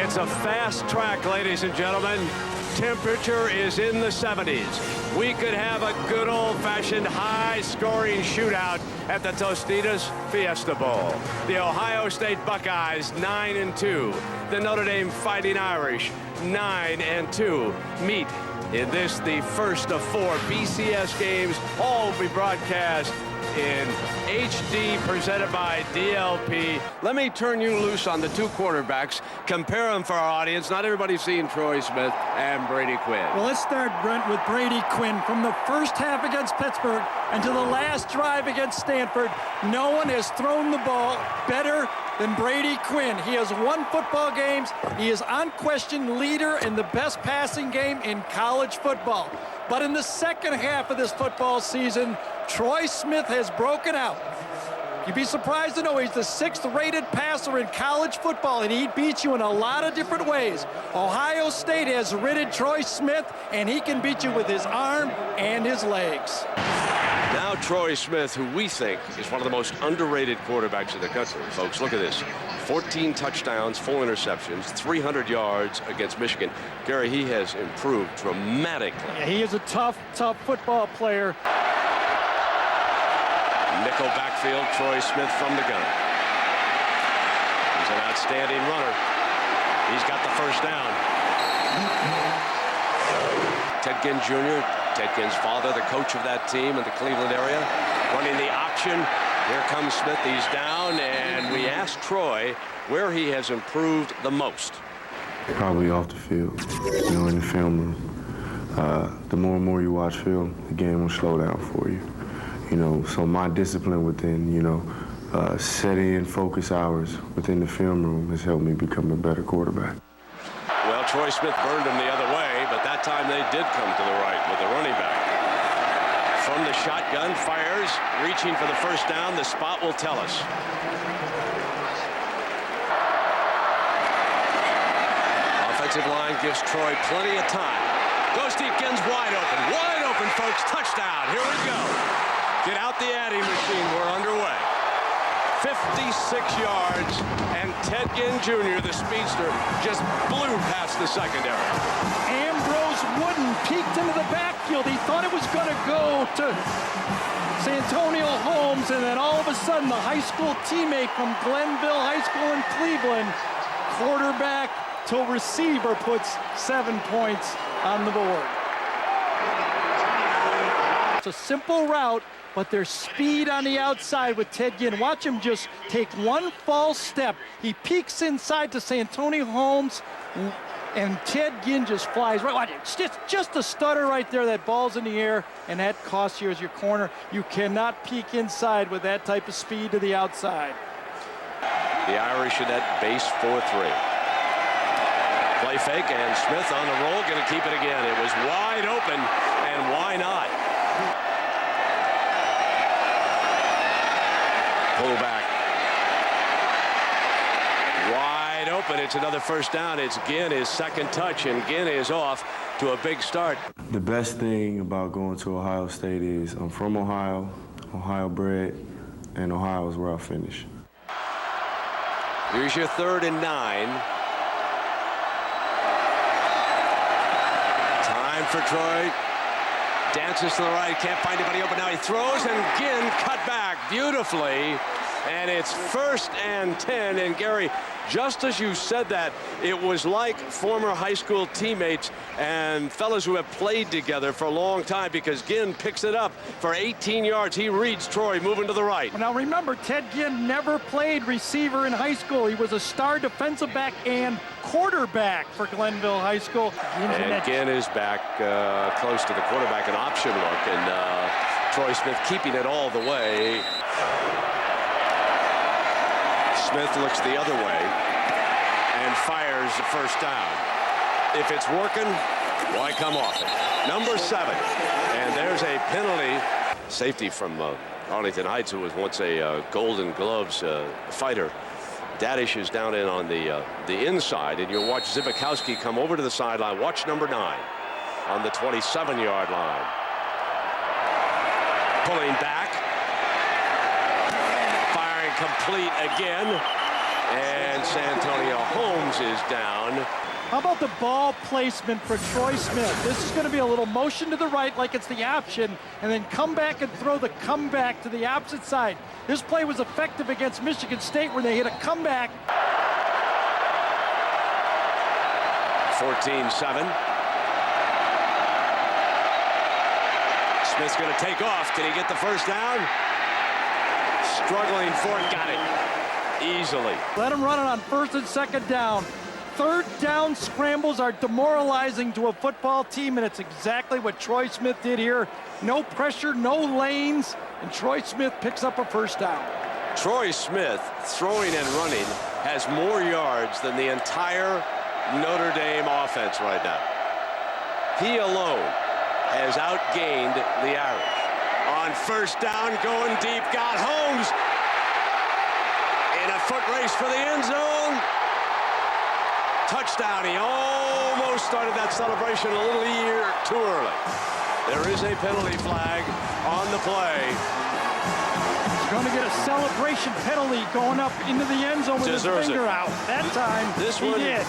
It's a fast track, ladies and gentlemen. Temperature is in the 70s. We could have a good old-fashioned high-scoring shootout at the Tostitos Fiesta Bowl. The Ohio State Buckeyes 9-2. The Notre Dame Fighting Irish 9-2 meet in this, the first of 4 BCS games. All will be broadcast in HD, presented by DLP. Let me turn you loose on the two quarterbacks. Compare them for our audience. Not everybody's seen Troy Smith and Brady Quinn. Well, let's start, Brent, with Brady Quinn. From the first half against Pittsburgh and to the last drive against Stanford, no one has thrown the ball better than Brady Quinn. He has won football games. He is unquestioned leader in the best passing game in college football. But in the second half of this football season, Troy Smith has broken out. You'd be surprised to know he's the 6th-rated passer in college football, and he beats you in a lot of different ways. Ohio State has ridded Troy Smith, and he can beat you with his arm and his legs. Now Troy Smith, who we think is one of the most underrated quarterbacks in the country. Folks, look at this. 14 touchdowns, 4 interceptions, 300 yards against Michigan. Gary, he has improved dramatically. Yeah, he is a tough football player. Nickel backfield, Troy Smith from the gun. He's an outstanding runner. He's got the first down. Ted Ginn Jr., Ted Ginn's father, the coach of that team in the Cleveland area, running the option. Here comes Smith. He's down, and we asked Troy where he has improved the most. Probably off the field, in the film room. The more and more you watch film, the game will slow down for you. So my discipline within, setting and focus hours within the film room has helped me become a better quarterback. Well, Troy Smith burned him the other way, but that time they did come to the right with the running back. From the shotgun, fires, reaching for the first down. The spot will tell us. Offensive line gives Troy plenty of time. Goes deep, Ginn's wide open, folks. Touchdown. Here we go. Get out the adding machine. We're underway. 56 yards, and Ted Ginn Jr., the speedster, just blew past the secondary. Ambrose Wooden peeked into the backfield. He thought it was going to go to Santonio Holmes, and then all of a sudden, the high school teammate from Glenville High School in Cleveland, quarterback to receiver, puts 7 points on the board. It's a simple route, but there's speed on the outside with Ted Ginn. Watch him just take one false step. He peeks inside to Santonio Holmes, and Ted Ginn just flies right. Watch it. It's just a stutter right there. That ball's in the air, and that costs you as your corner. You cannot peek inside with that type of speed to the outside. The Irish in that base 4-3. Play fake, and Smith on the roll, going to keep it again. It was wide open, and why not? Pull back. Wide open. It's another first down. It's Ginn, his second touch, and Ginn is off to a big start. The best thing about going to Ohio State is I'm from Ohio, Ohio bred, and Ohio is where I finish. Here's your 3rd and 9. Time for Troy. Dances to the right, can't find anybody open. Now he throws, and Ginn cut back beautifully. And it's 1st and 10. And Gary, just as you said that, it was like former high school teammates and fellas who have played together for a long time, because Ginn picks it up for 18 yards. He reads Troy moving to the right. Now remember, Ted Ginn never played receiver in high school. He was a star defensive back and quarterback for Glenville High School. And Ginn is back close to the quarterback, an option look, and Troy Smith keeping it all the way. Smith looks the other way and fires the first down. If it's working, why come off it? Number 7, and there's a penalty. Safety from Arlington Heights, who was once a Golden Gloves fighter. Dadish is down in on the inside, and you'll watch Zibikowski come over to the sideline. Watch number 9 on the 27-yard line. Pulling back. Firing complete again. And Santonio Holmes is down. How about the ball placement for Troy Smith? This is going to be a little motion to the right like it's the option, and then come back and throw the comeback to the opposite side. This play was effective against Michigan State where they hit a comeback. 14-7. Smith's going to take off. Can he get the first down? Struggling for it. Got it easily. Let him run it on first and second down. Third down scrambles are demoralizing to a football team, and it's exactly what Troy Smith did here. No pressure, no lanes, and Troy Smith picks up a first down. Troy Smith, throwing and running, has more yards than the entire Notre Dame offense right now. He alone has outgained the Irish. On first down, going deep, got Holmes in a foot race for the end zone. Touchdown. He almost started that celebration a little too early. There is a penalty flag on the play. He's going to get a celebration penalty going up into the end zone with Deserves his finger it. out. That time, This he one, did.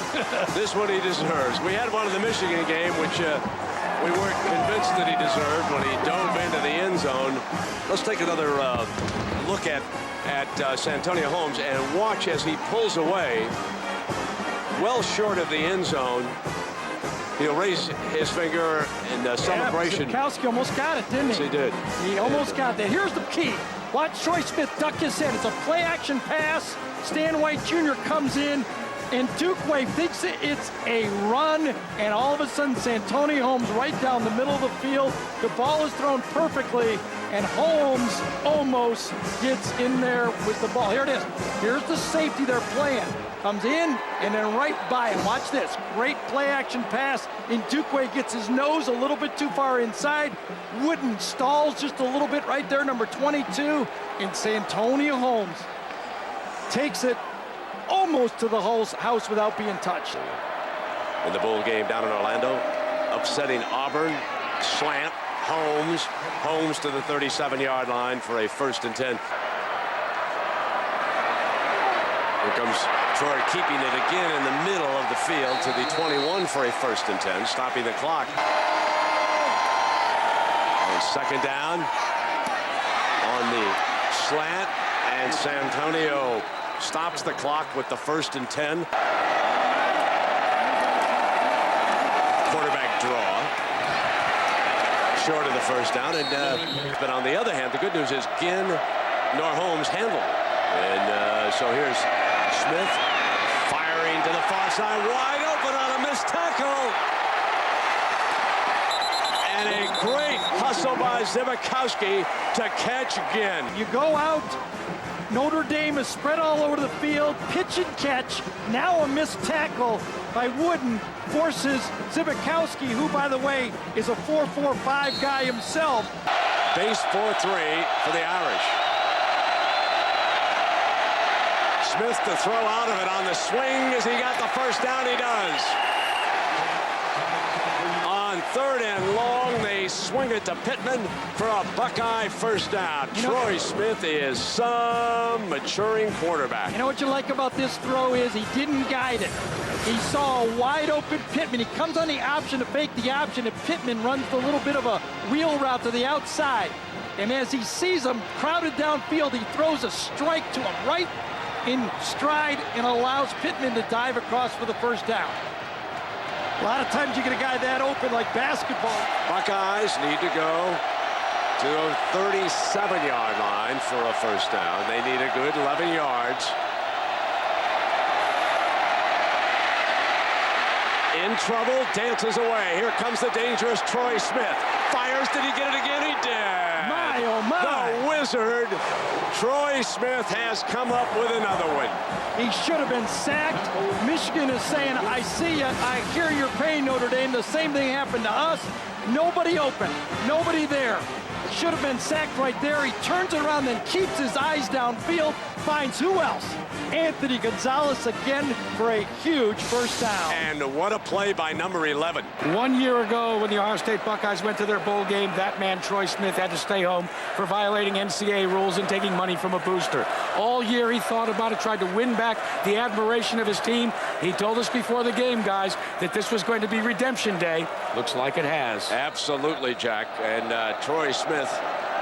This one he deserves. We had one in the Michigan game, which we weren't convinced that he deserved when he dove into the end zone. Let's take another look at Santonio Holmes and watch as he pulls away. Well short of the end zone. He'll raise his finger in the celebration. Yeah, Zukowski almost got it, didn't he? Yes, he did. He almost got that. Here's the key. Watch Troy Smith duck his head. It's a play-action pass. Stan White Jr. comes in, and Duke Wave thinks it's a run, and all of a sudden, Santonio Holmes right down the middle of the field. The ball is thrown perfectly, and Holmes almost gets in there with the ball. Here it is. Here's the safety they're playing. Comes in and then right by him. Watch this. Great play action pass. And Dukeway gets his nose a little bit too far inside. Wooden stalls just a little bit right there, number 22. And Santonio Holmes takes it almost to the house without being touched. In the bowl game down in Orlando, upsetting Auburn, slant, Holmes to the 37-yard line for a 1st and 10. Here comes Troy keeping it again in the middle of the field to the 21 for a 1st and 10, stopping the clock. And 2nd down on the slant, and Santonio stops the clock with the 1st and 10. Quarterback draw. Short of the first down, but on the other hand, the good news is Ginn nor Holmes handled it. And so here's Smith firing to the far side, wide open on a missed tackle. And a great hustle by Zibikowski to catch Ginn. You go out, Notre Dame is spread all over the field, pitch and catch. Now a missed tackle by Wooden forces Zibikowski, who, by the way, is a 4.45 guy himself. Base 4-3 for the Irish. Smith to throw out of it on the swing as he got the first down. He does. On 3rd and long, they swing it to Pittman for a Buckeye first down. Troy Smith is some maturing quarterback. You know what you like about this throw is he didn't guide it. He saw a wide open Pittman. He comes on the option to fake the option, and Pittman runs a little bit of a wheel route to the outside. And as he sees him crowded downfield, he throws a strike to him right in stride and allows Pittman to dive across for the first down. A lot of times you get a guy that open like basketball. Buckeyes need to go to the 37-yard line for a first down. They need a good 11 yards. In trouble, dances away. Here comes the dangerous Troy Smith. Fires, did he get it again? He did. My, oh my. The wizard, Troy Smith, has come up with another one. He should have been sacked. Michigan is saying, I see you, I hear your pain, Notre Dame. The same thing happened to us. Nobody open, nobody there. should have been sacked right there. He turns it around, then keeps his eyes downfield, finds who else? Anthony Gonzalez again for a huge first down. And what a play by number 11. 1 year ago, when the Ohio State Buckeyes went to their bowl game, that man, Troy Smith, had to stay home for violating NCAA rules and taking money from a booster. All year he thought about it, tried to win back the admiration of his team. He told us before the game, guys, that this was going to be redemption day. Looks like it has. Absolutely, Jack. And Troy Smith,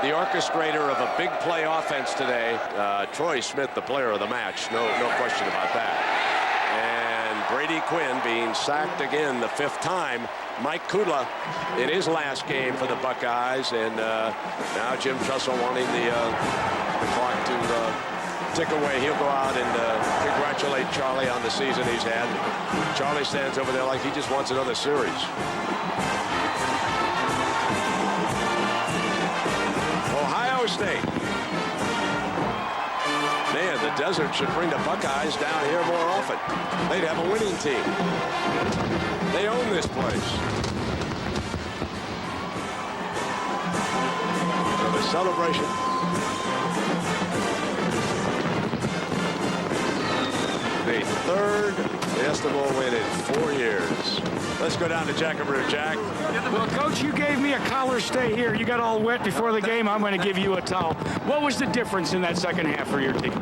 the orchestrator of a big play offense today. Troy Smith, the player of the match. No question about that. And Brady Quinn being sacked again the 5th time. Mike Kudla in his last game for the Buckeyes. And now Jim Tressel wanting the clock to tick away. He'll go out and congratulate Charlie on the season he's had. Charlie stands over there like he just wants another series. Ohio State. Man, the desert should bring the Buckeyes down here more often. They'd have a winning team. They own this place. So the celebration. The 3rd Fiesta Bowl win in 4 years. Let's go down to Jackaroo, Jack. Well, Coach, you gave me a collar stay here. You got all wet before the game. I'm going to give you a towel. What was the difference in that second half for your team?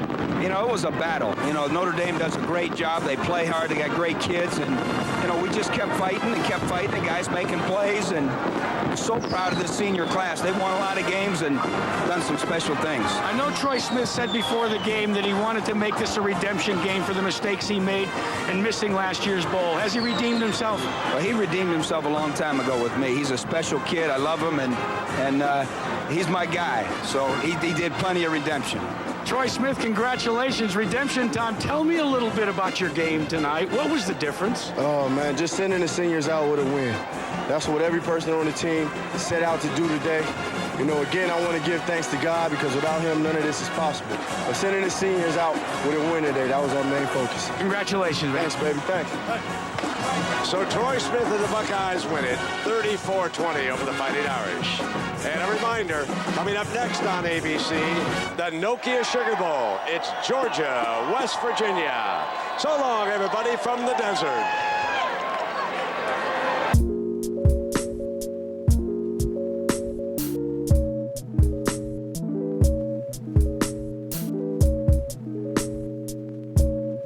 You know, it was a battle. You know, Notre Dame does a great job. They play hard. They got great kids. And, you know, we just kept fighting and kept fighting. The guys making plays. And I'm so proud of this senior class. They've won a lot of games and done some special things. I know Troy Smith said before the game that he wanted to make this a redemption game for the mistakes he made in missing last year's bowl. Has he redeemed himself? Well, he redeemed himself a long time ago with me. He's a special kid. I love him. And he's my guy. So he did plenty of redemption. Troy Smith, congratulations. Redemption time. Tell me a little bit about your game tonight. What was the difference? Oh, man, just sending the seniors out with a win. That's what every person on the team set out to do today. You know, again, I want to give thanks to God because without him, none of this is possible. But sending the seniors out with a win today, that was our main focus. Congratulations, man. Thanks, baby. Thanks. So Troy Smith and the Buckeyes win it 34-20 over the Fighting Irish. And a reminder, coming up next on ABC, the Nokia Sugar Bowl. It's Georgia, West Virginia. So long, everybody, from the desert.